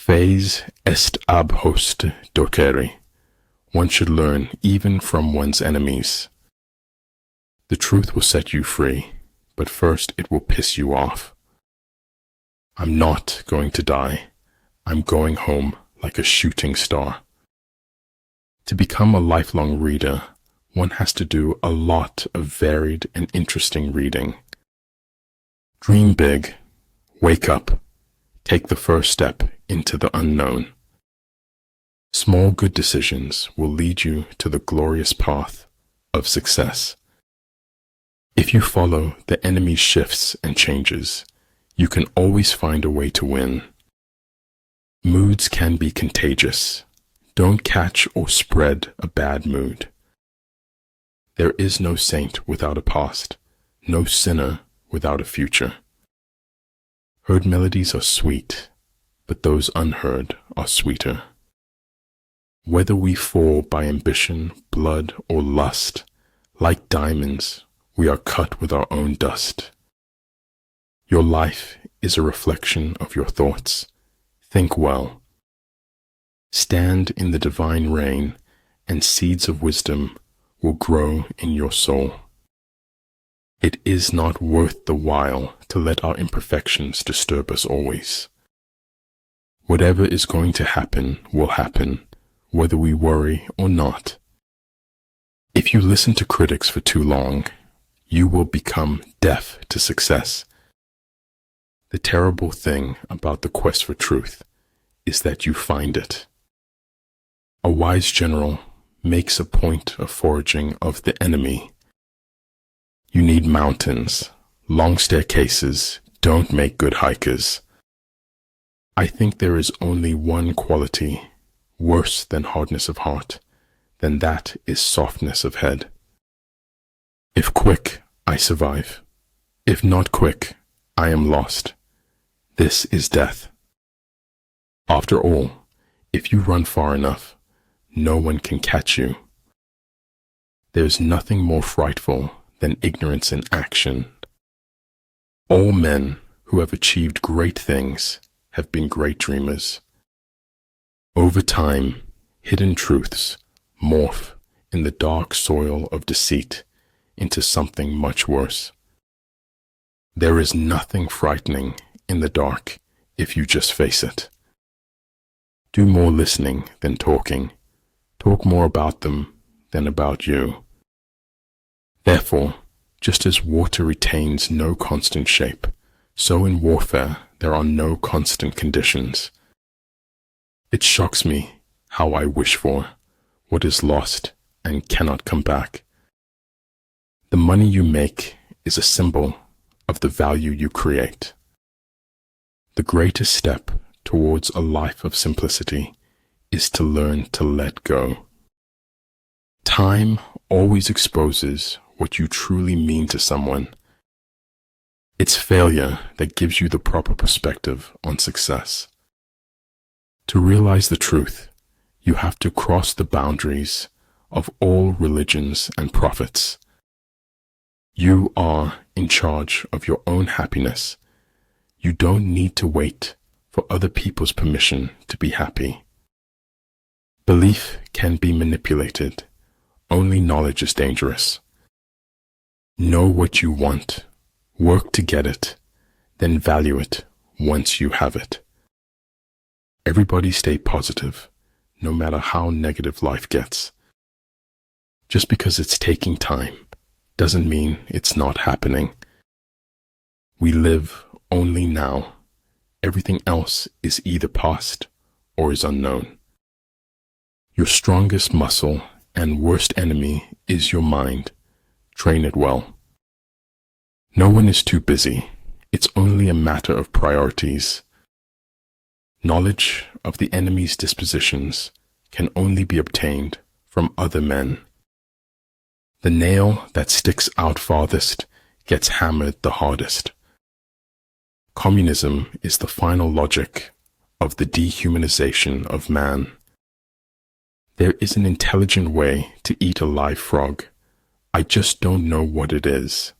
Fais est ab host docere. One should learn even from one's enemies. The truth will set you free, but first it will piss you off. I'm not going to die. I'm going home like a shooting star. To become a lifelong reader, one has to do a lot of varied and interesting reading. Dream big. Wake up. Take the first step into the unknown. Small good decisions will lead you to the glorious path of success. If you follow the enemy's shifts and changes, you can always find a way to win. Moods can be contagious. Don't catch or spread a bad mood. There is no saint without a past, no sinner without a future. Heard melodies are sweet, but those unheard are sweeter. Whether we fall by ambition, blood, or lust, like diamonds, we are cut with our own dust. Your life is a reflection of your thoughts. Think well. Stand in the divine rain, and seeds of wisdom will grow in your soul. It is not worth the while to let our imperfections disturb us always. Whatever is going to happen will happen, whether we worry or not. If you listen to critics for too long, you will become deaf to success. The terrible thing about the quest for truth is that you find it. A wise general makes a point of foraging of the enemy. You need mountains. Long staircases don't make good hikers. I think there is only one quality worse than hardness of heart, then that is softness of head. If quick, I survive. If not quick, I am lost. This is death. After all, if you run far enough, no one can catch you. There's nothing more frightful than ignorance in action. All men who have achieved great things have been great dreamers. Over time, hidden truths morph in the dark soil of deceit into something much worse. There is nothing frightening in the dark if you just face it. Do more listening than talking. Talk more about them than about you. Therefore, just as water retains no constant shape, so in warfare there are no constant conditions. It shocks me how I wish for what is lost and cannot come back. The money you make is a symbol of the value you create. The greatest step towards a life of simplicity is to learn to let go. Time always exposes what you truly mean to someone. It's failure that gives you the proper perspective on success. To realize the truth, you have to cross the boundaries of all religions and prophets. You are in charge of your own happiness. You don't need to wait for other people's permission to be happy. Belief can be manipulated. Only knowledge is dangerous. Know what you want, work to get it, then value it once you have it. Everybody stay positive, no matter how negative life gets. Just because it's taking time doesn't mean it's not happening. We live only now. Everything else is either past or is unknown. Your strongest muscle and worst enemy is your mind. Train it well. No one is too busy. It's only a matter of priorities. Knowledge of the enemy's dispositions can only be obtained from other men. The nail that sticks out farthest gets hammered the hardest. Communism is the final logic of the dehumanization of man. There is an intelligent way to eat a live frog. I just don't know what it is.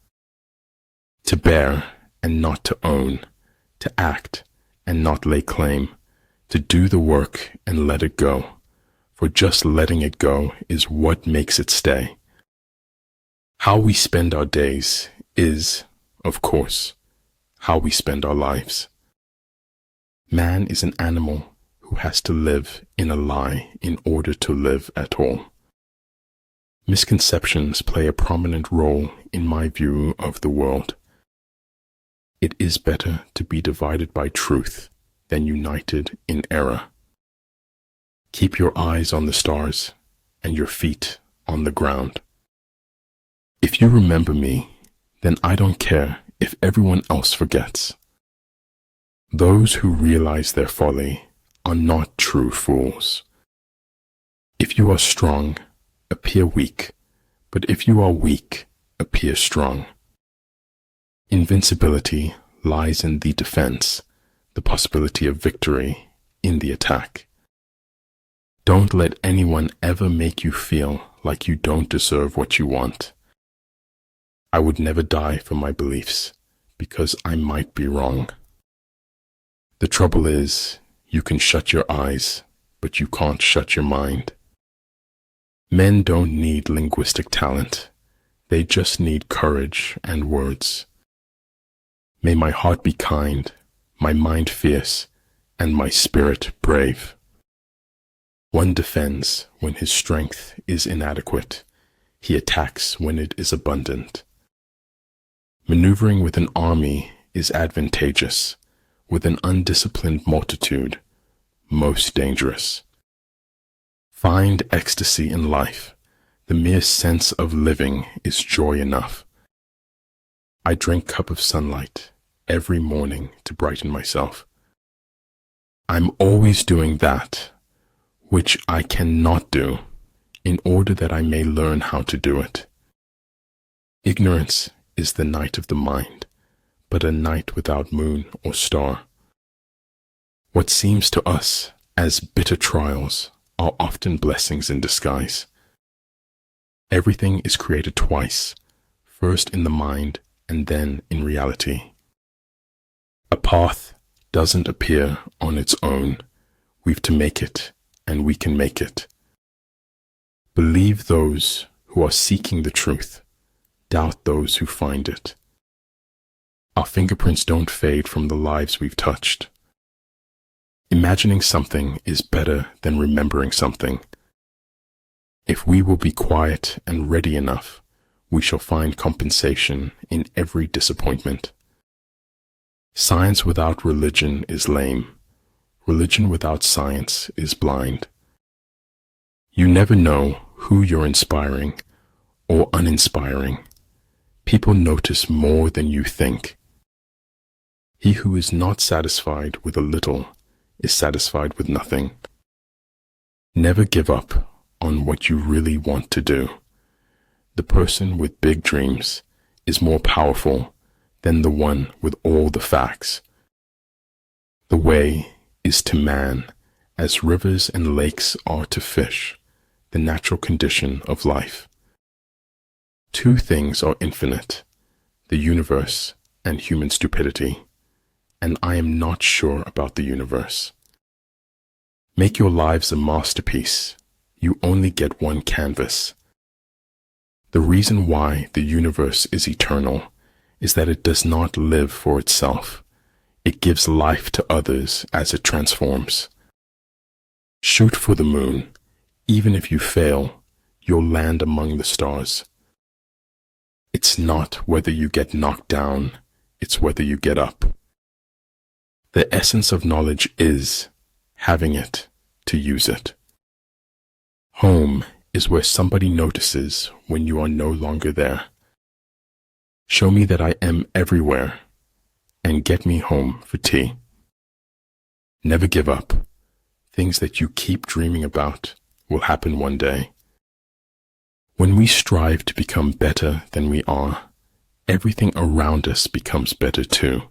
To bear and not to own, to act and not lay claim, to do the work and let it go, for just letting it go is what makes it stay. How we spend our days is, of course, how we spend our lives. Man is an animal who has to live in a lie in order to live at all. Misconceptions play a prominent role in my view of the world. It is better to be divided by truth than united in error. Keep your eyes on the stars and your feet on the ground. If you remember me, then I don't care if everyone else forgets. Those who realize their folly are not true fools. If you are strong, appear weak, but if you are weak, appear strong. Invincibility lies in the defense, the possibility of victory in the attack. Don't let anyone ever make you feel like you don't deserve what you want. I would never die for my beliefs, because I might be wrong. The trouble is, you can shut your eyes, but you can't shut your mind. Men don't need linguistic talent. They just need courage and words. May my heart be kind, my mind fierce, and my spirit brave. One defends when his strength is inadequate. He attacks when it is abundant. Maneuvering with an army is advantageous. With an undisciplined multitude, most dangerous. Find ecstasy in life. The mere sense of living is joy enough. I drink a cup of sunlight every morning to brighten myself. I'm always doing that which I cannot do in order that I may learn how to do it. Ignorance is the night of the mind, but a night without moon or star. What seems to us as bitter trials are often blessings in disguise. Everything is created twice, first in the mind and then in reality. A path doesn't appear on its own. We've to make it, and we can make it. Believe those who are seeking the truth. Doubt those who find it. Our fingerprints don't fade from the lives we've touched. Imagining something is better than remembering something. If we will be quiet and ready enough, we shall find compensation in every disappointment. Science without religion is lame. Religion without science is blind. You never know who you're inspiring or uninspiring. People notice more than you think. He who is not satisfied with a little is satisfied with nothing. Never give up on what you really want to do. The person with big dreams is more powerful than the one with all the facts. The way is to man as rivers and lakes are to fish, the natural condition of life. Two things are infinite, the universe and human stupidity, and I am not sure about the universe. Make your lives a masterpiece. You only get one canvas. The reason why the universe is eternal is that it does not live for itself. It gives life to others as it transforms. Shoot for the moon. Even if you fail, you'll land among the stars. It's not whether you get knocked down, it's whether you get up. The essence of knowledge is having it to use it. Home is where somebody notices when you are no longer there. Show me that I am everywhere and get me home for tea. Never give up. Things that you keep dreaming about will happen one day. When we strive to become better than we are, everything around us becomes better too.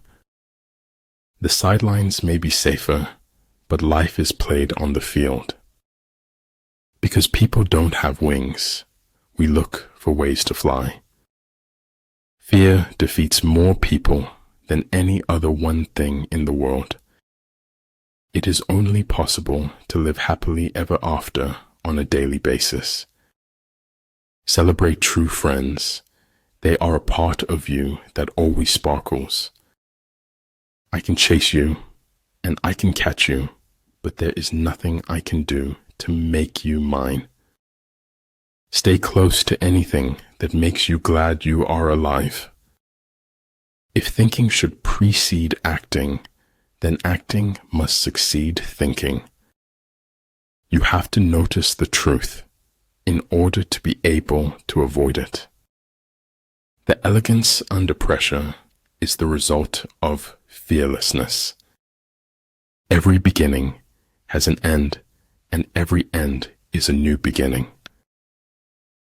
The sidelines may be safer, but life is played on the field. Because people don't have wings, we look for ways to fly. Fear defeats more people than any other one thing in the world. It is only possible to live happily ever after on a daily basis. Celebrate true friends. They are a part of you that always sparkles. I can chase you, and I can catch you, but there is nothing I can do to make you mine. Stay close to anything that makes you glad you are alive. If thinking should precede acting, then acting must succeed thinking. You have to notice the truth in order to be able to avoid it. The elegance under pressure is the result of fearlessness. Every beginning has an end, and every end is a new beginning.